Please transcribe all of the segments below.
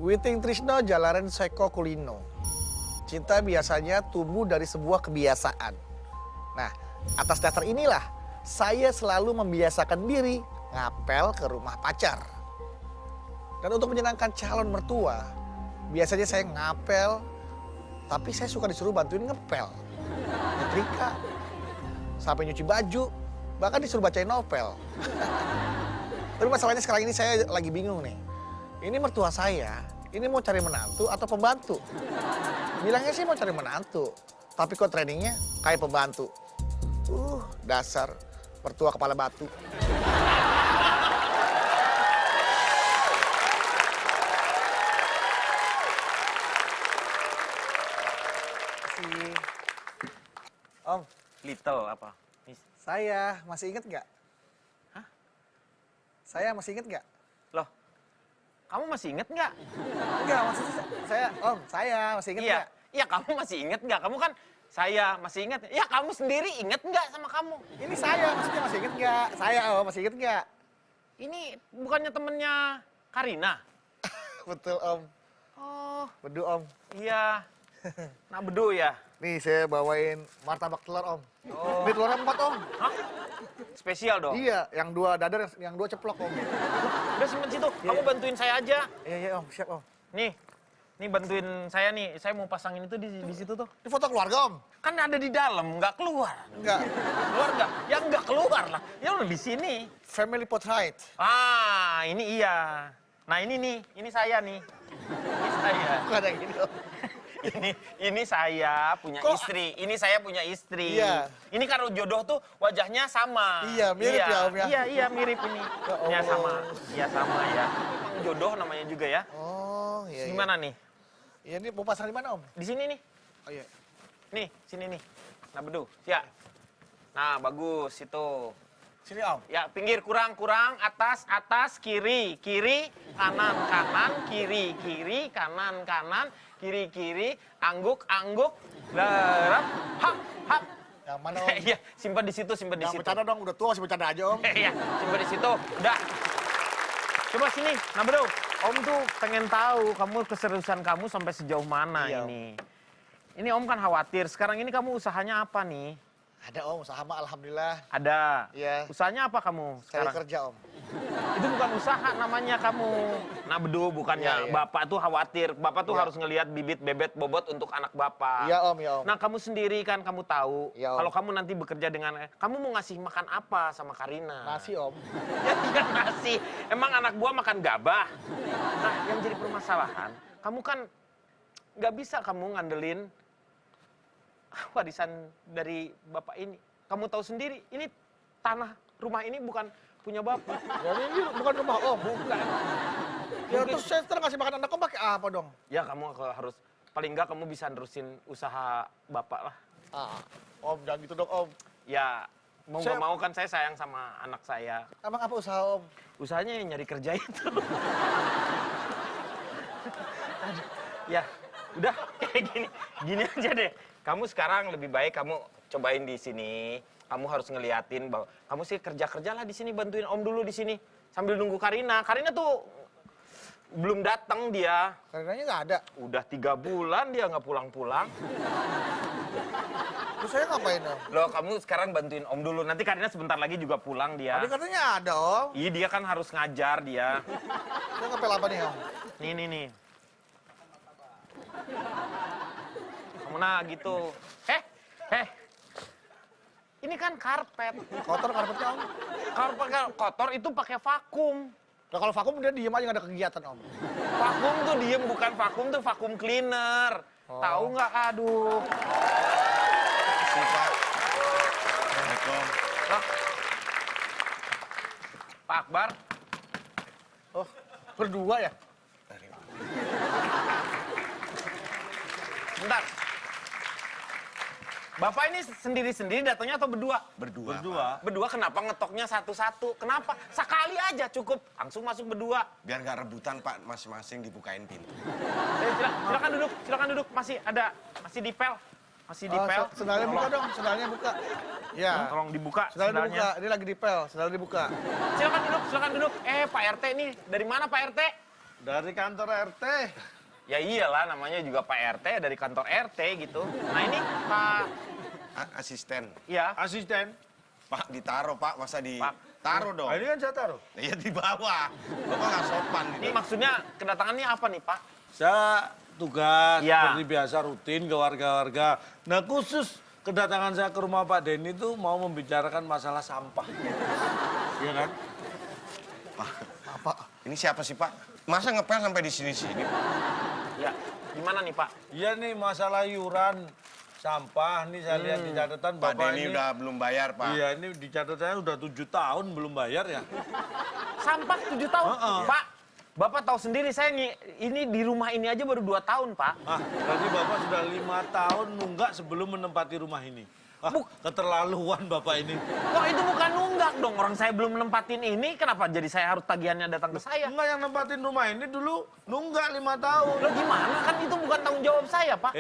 Witing Trisno Jalaren Seko Kulino. Cinta biasanya tumbuh dari sebuah kebiasaan. Nah, atas dasar inilah saya selalu membiasakan diri ngapel ke rumah pacar. Dan untuk menyenangkan calon mertua, biasanya saya ngapel, tapi saya suka disuruh bantuin ngepel, nyetrika, sampai nyuci baju, bahkan disuruh bacain novel. Tapi masalahnya sekarang ini saya lagi bingung nih. Ini mertua saya, ini mau cari menantu atau pembantu? Bilangnya sih mau cari menantu, tapi kok trainingnya kayak pembantu. Dasar mertua kepala batu. Om, Little apa? saya masih inget nggak? Hah? Saya masih inget nggak? Loh, kamu masih inget nggak? Enggak, maksudnya saya masih inget Iya, nggak? iya kamu masih inget nggak? Kamu kan saya masih inget. Ya kamu sendiri inget nggak sama kamu? Ini saya, maksudnya masih inget nggak? Saya, masih inget nggak? Ini bukannya temennya Karina? Betul, Om. Oh, Bedu, Om. iya. Nah, bedu ya? Nih, saya bawain martabak telur, Om. Oh. Ini telurnya 4, Om. Hah? Spesial dong? Iya, yang 2 dadar, yang 2 ceplok, Om. Udah simpen situ, kamu Iya. bantuin saya aja. Iya, Om. Siap, Om. Nih bantuin saya nih. Saya mau pasangin itu di situ tuh. Ini foto keluarga, Om? Kan ada di dalam, nggak keluar. Enggak. Keluar nggak? Ya nggak keluar lah. Ya udah di sini. Family portrait. Ah, ini iya. Nah ini nih, ini saya nih. Ini saya. Bukan yang gini, Om. Ini saya punya Kok- istri. Ini saya punya istri. Iya. Ini kalau jodoh tuh wajahnya sama. Iya, mirip ya, Om, ya? Iya, mirip ini. Ya Ya sama. Allah. Iya sama ya. Jodoh namanya juga ya. Oh, iya. Gimana nih? Iya, ini mau pasang di mana, Om? Di sini nih. Oh, iya. Nih, sini nih. Nah, bedu. Ya. Nah, bagus itu. Sini, Om. Ya, pinggir kurang, atas, kiri, kanan, kiri, kanan, kiri, angguk, lerap, hap. Yang mana, Om? Iya, simpan di situ. Yang bercanda dong, udah tua masih bercanda aja, Om. Iya, simpan di situ. Udah. Coba sini, nah bro. Om tuh pengen tahu kamu keseriusan kamu sampai sejauh mana Iya, Om. ini. Ini Om kan khawatir. Sekarang ini kamu usahanya apa nih? Ada, Om. Usaha mah alhamdulillah. Ada. Iya. Usahanya apa kamu Saya sekarang? kerja, Om. Itu bukan usaha namanya kamu. Nah bedu bukannya Iya. bapak tuh khawatir. Bapak tuh Iya. harus ngelihat bibit bebet bobot untuk anak bapak. Iya, Om, ya, Om. Nah kamu sendiri kan kamu tahu. Iya, Om. Kalau kamu nanti bekerja dengan, kamu mau ngasih makan apa sama Karina? Nasi, Om. Ya iya nasi. Emang anak gua makan gabah. Nah yang jadi permasalahan, kamu kan nggak bisa kamu ngandelin warisan dari bapak ini. Kamu tahu sendiri, ini tanah rumah ini bukan punya bapak. Jadi ini bukan rumah, Om. Bukan. Ya, Mungkin- terus saya ntar ngasih makan anak Om pakai apa dong? Ya kamu harus, paling nggak kamu bisa nerusin usaha bapak lah. Om, jangan gitu dong, Om. Ya mau nggak Saya- mau kan saya sayang sama anak saya. Emang apa usaha, Om? Usahanya yang nyari kerja itu. Aduh, ya udah kayak gini aja deh. Kamu sekarang lebih baik kamu cobain di sini. Kamu harus ngeliatin bahwa kamu sih kerja lah di sini, bantuin Om dulu di sini sambil nunggu Karina. Karina tuh belum datang dia. Karenanya nggak ada. Udah 3 bulan dia nggak pulang-pulang. Terus saya ngapain, Om? Loh kamu sekarang bantuin Om dulu. Nanti Karina sebentar lagi juga pulang dia. Tadi katanya ada, Om. Iya dia kan harus ngajar dia. Saya ngepel apa nih, Om? Nih. Kamu nah gitu. Ini kan karpet. Kotor karpetnya, Om. Karpet kotor itu pakai vakum. Nah, kalau vakum dia diem aja nggak ada kegiatan, Om. Vakum tuh diem, bukan vakum tuh vakum cleaner. Oh. Tahu nggak? Aduh. Si Pak. Assalamualaikum. Lah. Pak Akbar. Oh, berdua ya? Bentar. Bapak ini sendiri-sendiri datangnya atau berdua? Berdua. Berdua kenapa ngetoknya satu-satu? Kenapa? Sekali aja cukup. Langsung masuk berdua. Biar nggak rebutan Pak, masing-masing dibukain pintu. Silakan duduk. Masih dipel. Masih dipel. Sendalnya buka dong, sendalnya buka. Ya. Tolong dibuka Sendalnya sendalnya. dibuka, ini lagi dipel, sendalnya dibuka. Silakan duduk. Pak RT nih, dari mana Pak RT? Dari kantor RT. Ya iyalah, namanya juga Pak RT dari kantor RT gitu. Nah ini Pak, Asisten. ya Asisten. Pak, ditaruh Pak, masa Pak. ditaruh dong? Nah, ini kan saya taruh. Iya di bawah. Bapak nggak sopan ini gitu. maksudnya kedatangannya apa nih Pak? Saya tugas Ya. seperti biasa rutin ke warga-warga. Nah khusus kedatangan saya ke rumah Pak Denny itu mau membicarakan masalah sampah. Iya kan? Pak, ini siapa sih Pak? Masa ngepel sampai di sini-sini? Ya, gimana nih Pak? Iya nih masalah iuran sampah nih saya lihat di catatan Pak Bapak Denny ini. udah belum bayar Pak. Iya ini di catatannya udah 7 tahun belum bayar ya. Sampah 7 tahun? Heeh. Pak, Bapak tahu sendiri saya ini di rumah ini aja baru 2 tahun Pak. Ah, berarti Bapak sudah 5 tahun nunggak sebelum menempati rumah ini. Ah, keterlaluan Bapak ini. Kok itu bukan nunggak dong? Orang saya belum menempatin ini, kenapa jadi saya harus tagihannya datang ke saya? Enggak yang nempatin rumah ini dulu nunggak 5 tahun. Loh gimana? Kan itu bukan tanggung jawab saya Pak.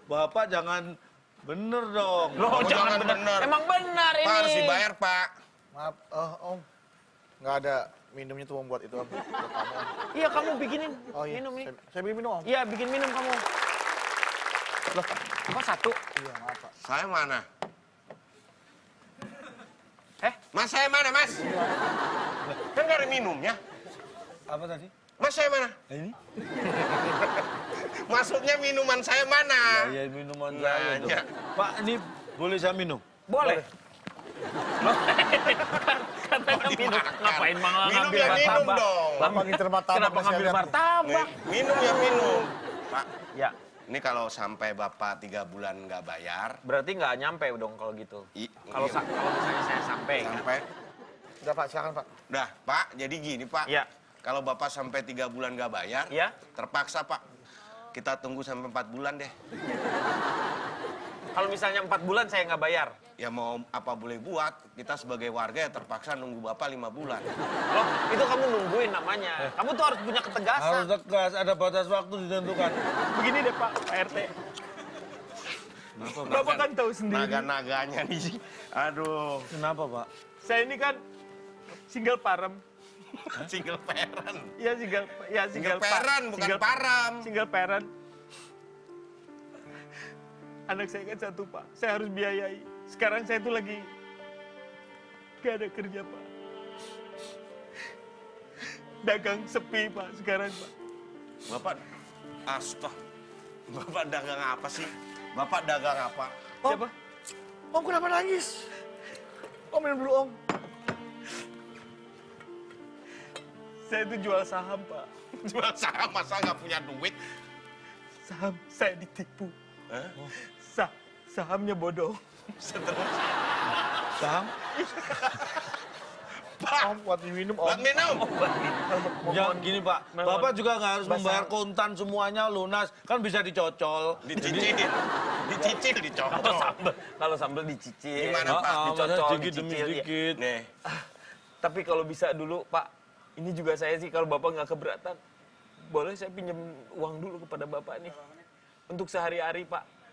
Bapak jangan bener dong. Loh Oh, jangan jangan benar. bener. Emang benar ini. Pak harus dibayar Pak. Maaf, Om. Nggak ada minumnya tuh Om buat itu Om. Buat kamu, Om. Iya kamu bikinin Oh iya, minum ini. saya bikin minum Om. Iya bikin minum kamu. Loh, kok satu? Iya, maaf Pak. Saya mana? Mas Mas saya mana Mas? Kan nggak ada minumnya. Apa tadi? Mas saya mana? Ini? Maksudnya minuman saya mana? Ya minuman saya Nanya. dong. Pak, ini boleh saya minum? Boleh. Loh, katanya minum. dimakan. Ngapain malah Minum ngambil ya minum martabak? dong. Lah, Bapak ngincer martabak Kenapa nih, saya ngambil lihat nih. martabak? Minum ya minum. Pak, Ya, ini kalau sampai Bapak 3 bulan nggak bayar, berarti nggak nyampe dong kalau gitu. Kalau iya, kalau misalnya saya sampai kan? sampai, Udah Pak, silakan Pak. udah Pak, jadi gini Pak. Iya. Kalau Bapak sampai 3 bulan nggak bayar, Iya. terpaksa Pak. Kita tunggu sampai 4 bulan deh. Kalau misalnya 4 bulan saya nggak bayar. Ya mau apa boleh buat, kita sebagai warga ya terpaksa nunggu Bapak 5 bulan. Loh, itu kamu nungguin namanya. Kamu tuh harus punya ketegasan. Harus tegas, ada batas waktu ditentukan. Begini deh Pak RT. Bapak kan tahu sendiri. Naga-naganya nih. Aduh, Kenapa, Pak? Saya ini kan single parent. single parent. Iya single parent, bukan param. Single parent. Anak saya kan satu Pak, saya harus biayai. Sekarang saya tuh lagi gak ada kerja Pak. Dagang sepi Pak sekarang Pak. Bapak, Bapak dagang apa sih? Bapak dagang apa? Siapa? Om kenapa nangis? Om minum dulu Om. Saya itu jual saham Pak. Jual saham masa nggak punya duit? Saham saya ditipu. Hah? Sahamnya bodoh. Saham? Om buat diminum Om. Buat minum. Ya, gini Pak, Bapak juga nggak harus membayar kontan semuanya lunas. Kan bisa dicocol. Dicicil. Dicicil, dicocol. Kalau sambal dicicil. Gimana, Pak? Dicocol, sedikit demi dicicil, iya. sedikit. Nih, Tapi kalau bisa dulu Pak, ini juga saya sih kalau Bapak nggak keberatan, boleh saya pinjam uang dulu kepada Bapak nih. Untuk sehari-hari Pak.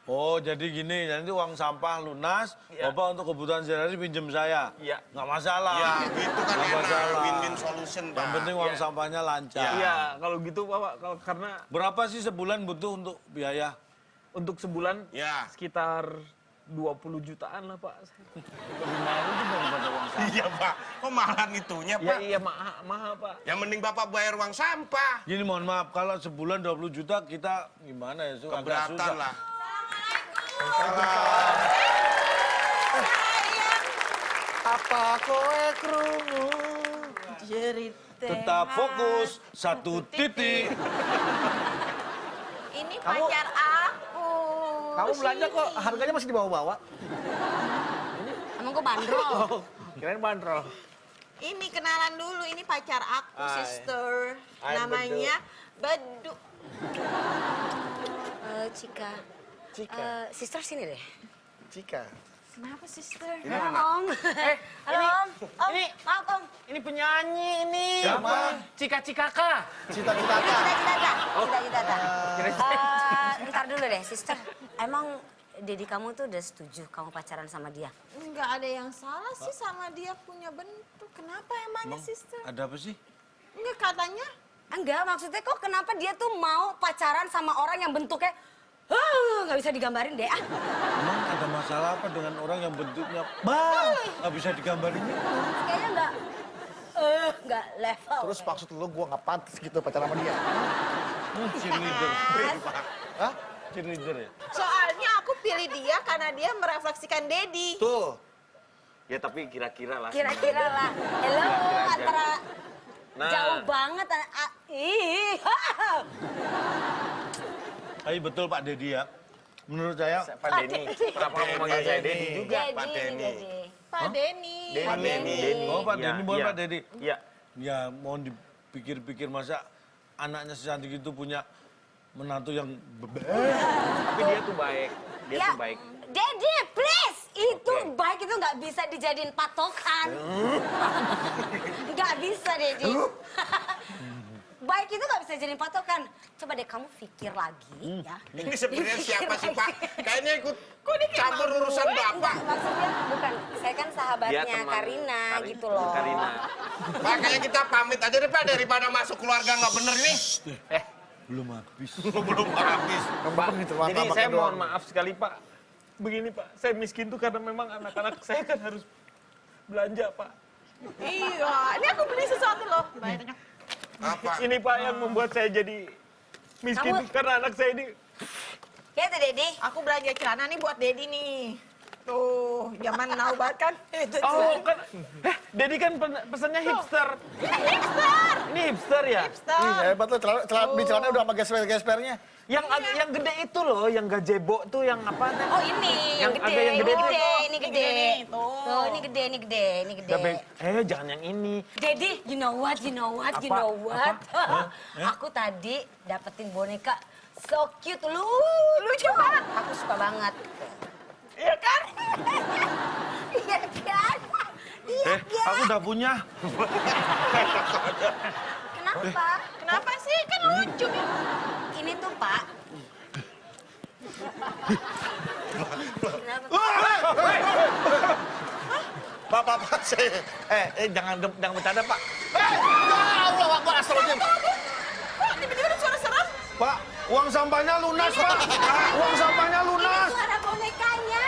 Oh, jadi gini, nanti uang sampah lunas, Iya. Bapak untuk kebutuhan sehari-hari pinjem saya. Iya. Nggak masalah. ya gitu kan Nggak enak, masalah. win-win solution, Pak. Yang penting uang Iya. sampahnya lancar. Iya, kalau gitu Bapak, karena Berapa sih sebulan butuh untuk biaya? untuk sebulan Ya. sekitar 20 jutaan lah Pak. Lebih mahal itu daripada uang sampah. Iya, Pak. Kok mahalan itunya, Ya Pak? iya mahal Pak. Yang mending Bapak bayar uang sampah. Gini mohon maaf, kalau sebulan 20 juta kita gimana ya? Su? Agak Keberatan susah. lah. Apa kowe krungu? Tetap fokus, satu titik. Ini pacar aku. Kamu belanja kok harganya masih dibawa-bawa? Emang gue bandrol. Kirain bandrol. Ini kenalan dulu, ini pacar aku, Hai. sister. Hai, Namanya Bedu. Cika. Cika. Sister sini deh. Cika. Kenapa sister? Ini Halo anak. Om. Halo Om. Om, ini- maaf Om. Ini penyanyi ini. Siapa? Cika-cikaka. Cita-cita. Cita-cita. Oh. Cita-cita. Ntar dulu deh sister. Emang Dedi kamu tuh udah setuju kamu pacaran sama dia? Nggak ada yang salah sih sama dia punya bentuk. Kenapa emangnya, sister? Ada apa sih? Nggak, katanya Enggak, maksudnya kok kenapa dia tuh mau pacaran sama orang yang bentuknya nggak bisa digambarin deh. Emang ada masalah apa dengan orang yang bentuknya nggak bisa digambarin? Kayaknya nggak level. Terus maksud lu gue nggak pantas gitu pacaran sama dia? Cheerleader. Mas, Hah? Cheerleader ya? Soalnya aku pilih dia karena dia merefleksikan Dedi. Tuh. Ya tapi kira-kira lah. kira-kira lah. Hello, Kira-kira aja. antara Nah. jauh banget. Tapi betul Pak Dedi ya. Menurut saya Pak Denny. Kenapa kamu manggil saya Denny juga? Pak Denny. Pak Denny. Denny. Oh, Pak Iya, Denny, bukan iya. Pak Dedi. Iya. Ya mohon dipikir-pikir masa anaknya secantik itu punya menantu yang Tapi dia tuh baik. Dia Ya, tuh baik. Dedi, please. Itu Oke. baik itu nggak bisa dijadiin patokan. Nggak bisa, Dedi. Baik itu nggak bisa jadiin patokan. Coba deh kamu pikir lagi ya. Ini sebenarnya siapa sih Pak? Kayaknya ikut dia kayak campur urusan Bapak. Enggak, maksudnya bukan. Saya kan Dia sahabatnya teman Karina Kari- gitu loh. Karina. Pak, kayaknya kita pamit aja deh Pak daripada masuk keluarga nggak bener nih. belum habis. Belum habis. Pak, gitu, jadi martabaknya saya doang. mohon maaf sekali Pak. Begini Pak, saya miskin tuh karena memang anak-anak saya kan harus belanja Pak. Iya, ini aku beli sesuatu loh. Bayarnya. Apa? Ini Pak yang membuat saya jadi miskin Kamu- karena anak saya ini. Ya tuh Dedi. Aku belanja celana nih buat Dedi nih. Tuh, zaman now banget kan? Itu Oh kan, Dedi kan pesannya hipster. hipster. Ini hipster ya? Hipster. Ih, hebat lu, beli celana udah sama gesper-gespernya. Yang gede itu loh, yang gazebo tuh yang apa? Oh ini, yang Yang gede, ada yang ini gede gede, tuh. ini gede. Ini gede nih, tuh. Tuh, ini gede, ini gede, ini gede. Jangan yang ini. Dedi, you know what, you know what, you Apa? know what? Aku tadi dapetin boneka so cute, lucu banget. Aku suka banget. Iya kan? Iya kan? Iya kan? Aku udah punya. Kenapa? Kenapa sih? Kan lucu ya. Ini tuh Pak. Kenapa? Pak, saya... Jangan bercanda Pak. Allah Akbar, astagfirullahaladzim. Kok tiba-tiba ada suara serem? Pak, uang sampahnya lunas Pak. Uang sampahnya Ini lunas. suara bonekanya.